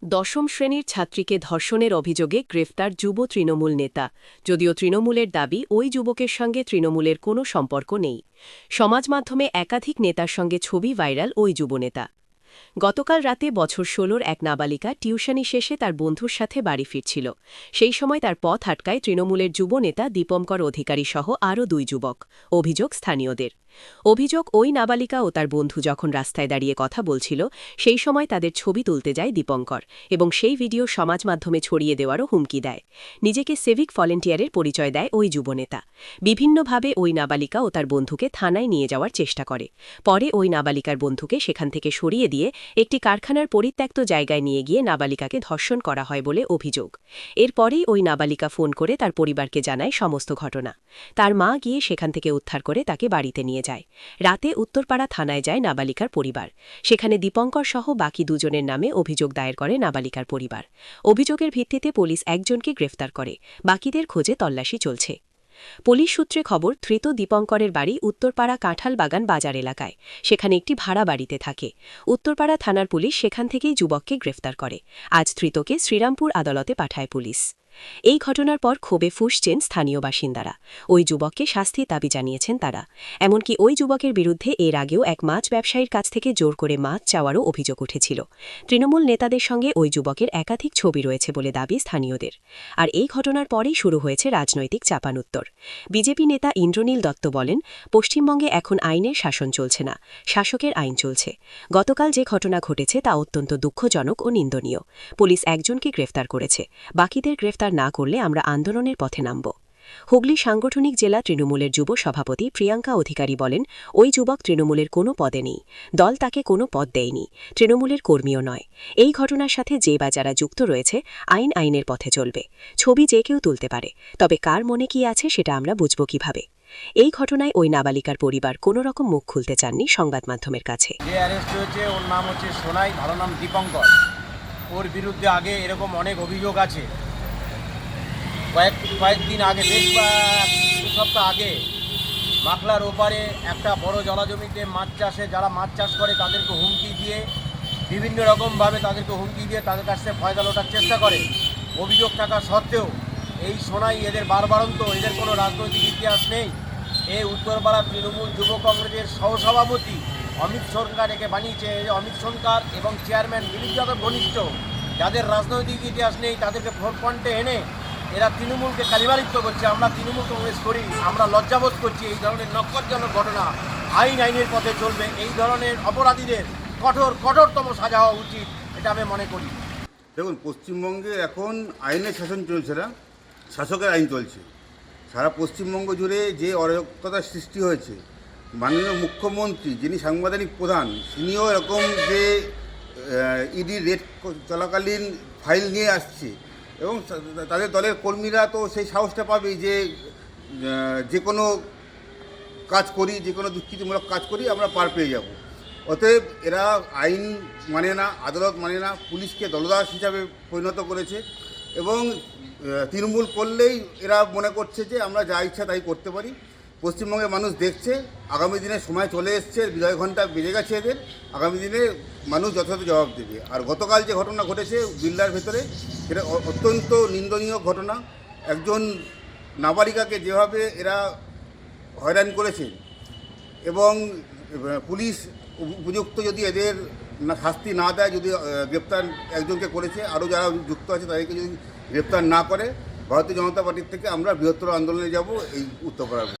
দশম শ্রেণীর ছাত্রীকে ধর্ষণের অভিযোগে গ্রেফতার যুব তৃণমূল নেতা। যদিও তৃণমূলের দাবি ওই যুবকের সঙ্গে তৃণমূলের কোনো সম্পর্ক নেই। সমাজ মাধ্যমে একাধিক নেতার সঙ্গে ছবি ভাইরাল ওই যুবনেতা। গতকাল রাতে বছর ১৬-র এক নাবালিকা টিউশনি শেষে তার বন্ধুর সাথে বাড়ি ফিরছিল। সেই সময় তার পথ আটকায় তৃণমূলের যুব নেতা দীপঙ্কর অধিকারী সহ আরও ২ যুবক। অভিযোগ স্থানীয়দের। অভিযোগ ওই নাবালিকা ও তার বন্ধু যখন রাস্তায় দাঁড়িয়ে কথা বলছিল সেই সময় তাদের ছবি তুলতে যায় দীপঙ্কর এবং সেই ভিডিও সমাজ মাধ্যমে ছড়িয়ে দেওয়ারও হুমকি দেয়। নিজেকে সিভিক ভলেন্টিয়ারের পরিচয় দেয় ওই যুবনেতা। বিভিন্নভাবে ওই নাবালিকা ও তার বন্ধুকে থানায় নিয়ে যাওয়ার চেষ্টা করে। পরে ওই নাবালিকার বন্ধুকে সেখান থেকে সরিয়ে দিয়ে একটি কারখানার পরিত্যক্ত জায়গায় নিয়ে গিয়ে নাবালিকাকে ধর্ষণ করা হয় বলে অভিযোগ। এরপরেই ওই নাবালিকা ফোন করে তার পরিবারকে জানায় সমস্ত ঘটনা। তার মা গিয়ে সেখান থেকে উদ্ধার করে তাকে বাড়িতে নিয়ে যায়। রাতে উত্তরপাড়া থানায় যায় নাবালিকার পরিবার। সেখানে দীপঙ্কর সহ বাকি দুজনের নামে অভিযোগ দায়ের করে নাবালিকার পরিবার। অভিযোগের ভিত্তিতে পুলিশ একজনকে গ্রেফতার করে, বাকিদের খোঁজে তল্লাশি চলছে। পুলিশ সূত্রে খবর, ধৃত দীপঙ্করের বাড়ি উত্তরপাড়া কাঁঠালবাগান বাজার এলাকায়। সেখানে একটি ভাড়া বাড়িতে থাকে। উত্তরপাড়া থানার পুলিশ সেখান থেকেই যুবককে গ্রেফতার করে। আজ ধৃতকে শ্রীরামপুর আদালতে পাঠায় পুলিশ। এই ঘটনার পর ক্ষোভে ফুঁসছেন স্থানীয় বাসিন্দারা। ওই যুবককে শাস্তির দাবি জানিয়েছেন তারা। এমনকি ওই যুবকের বিরুদ্ধে এর আগেও এক মাছ ব্যবসায়ীর কাছ থেকে জোর করে মাছ চাওয়ারও অভিযোগ উঠেছিল। তৃণমূল নেতাদের সঙ্গে ওই যুবকের একাধিক ছবি রয়েছে বলে দাবি স্থানীয়দের। আর এই ঘটনার পরেই শুরু হয়েছে রাজনৈতিক চাপানুত্তর। বিজেপি নেতা ইন্দ্রনীল দত্ত বলেন, পশ্চিমবঙ্গে এখন আইনের শাসন চলছে না, শাসকের আইন চলছে। গতকাল যে ঘটনা ঘটেছে তা অত্যন্ত দুঃখজনক ও নিন্দনীয়। পুলিশ একজনকে গ্রেফতার করেছে, বাকিদের গ্রেফতার না করলে আমরা আন্দোলনের পথে নামব। হুগলি সাংগঠনিক জেলা তৃণমূলের যুব সভাপতি প্রিয়াঙ্কা অধিকারী বলেন, ওই যুবক তৃণমূলের কোনো পদে নেই, দল তাকে কোনো পদ দেয়নি, তৃণমূলের কর্মীও নয়। এই ঘটনার সাথে যে বা যারা যুক্ত রয়েছে আইনের পথে চলবে। ছবি যে কেউ তুলতে পারে, তবে কার মনে কি আছে সেটা আমরা বুঝব কিভাবে। এই ঘটনায় ওই নাবালিকার পরিবার কোনো রকম মুখ খুলতে চাননি সংবাদ মাধ্যমের কাছে। যে অ্যারেস্ট হয়েছে ওর নাম হচ্ছে সোনাই, ভালো নাম দীপঙ্কর। ওর বিরুদ্ধে আগে এরকম অনেক অভিযোগ আছে। কয়েকদিন আগে, বেশ 2 সপ্তাহ আগে মাখলার ওপারে একটা বড় জলাজমিতে মাছ চাষে যারা মাছ চাষ করে তাদেরকে হুমকি দিয়ে, বিভিন্ন রকমভাবে তাদেরকে হুমকি দিয়ে তাদের কাছ থেকে ফয়দা লোটার চেষ্টা করে। অভিযোগ থাকা সত্ত্বেও এই সোনাই এদের বারবারন্ত, এদের কোনো রাজনৈতিক ইতিহাস নেই। এই উত্তরপাড়া তৃণমূল যুব কংগ্রেসের সহসভাপতি অমিত সরকার একে বানিয়েছে। অমিত সরকার এবং চেয়ারম্যান দিলীপ যাদব ঘনিষ্ঠ, যাদের রাজনৈতিক ইতিহাস নেই তাদেরকে ভোট পয়েন্টে এনে এরা তৃণমূলকে কালিমালিপ্ত করছে। আমরা তৃণমূল কংগ্রেস করি, আমরা লজ্জাবোধ করছি। এই ধরনের নক্করজনক ঘটনা আইনের পথে চলবে। এই ধরনের অপরাধীদের কঠোরতম সাজা হওয়া উচিত, এটা আমি মনে করি। দেখুন, পশ্চিমবঙ্গে এখন আইনের শাসন চলছে না, শাসকের আইন চলছে। সারা পশ্চিমবঙ্গ জুড়ে যে অরাজকতার সৃষ্টি হয়েছে, মাননীয় মুখ্যমন্ত্রী যিনি সাংবিধানিক প্রধান, তিনিও এরকম যে ইডি রেড চলাকালীন ফাইল নিয়ে আসছে এবং তাদের দলের কর্মীরা তো সেই সাহসটা পাবেই যে যে কোনো কাজ করি, যে কোনো দুষ্কৃতিমূলক কাজ করি আমরা পার পেয়ে যাব। অতএব এরা আইন মানে না, আদালত মানে না, পুলিশকে দলদাস হিসাবে পরিণত করেছে এবং তৃণমূল করলেই এরা মনে করছে যে আমরা যা ইচ্ছা তাই করতে পারি। পশ্চিমবঙ্গের মানুষ দেখছে, আগামী দিনে সময় চলে এসছে, বিজয় ঘণ্টা বেজে গেছে এদের। আগামী দিনে মানুষ যথাযথ জবাব দেবে। আর গতকাল যে ঘটনা ঘটেছে বিল্লার ভেতরে, সেটা অত্যন্ত নিন্দনীয় ঘটনা। একজন নাবালিকাকে যেভাবে এরা হয়রান করেছে এবং পুলিশ উপযুক্ত যদি এদের শাস্তি না দেয়, যদি গ্রেপ্তার একজনকে করেছে, আরও যারা যুক্ত আছে তাদেরকে যদি গ্রেপ্তার না করে, ভারতীয় জনতা পার্টির থেকে আমরা বৃহত্তর আন্দোলনে যাব এই উত্তরপাড়ার।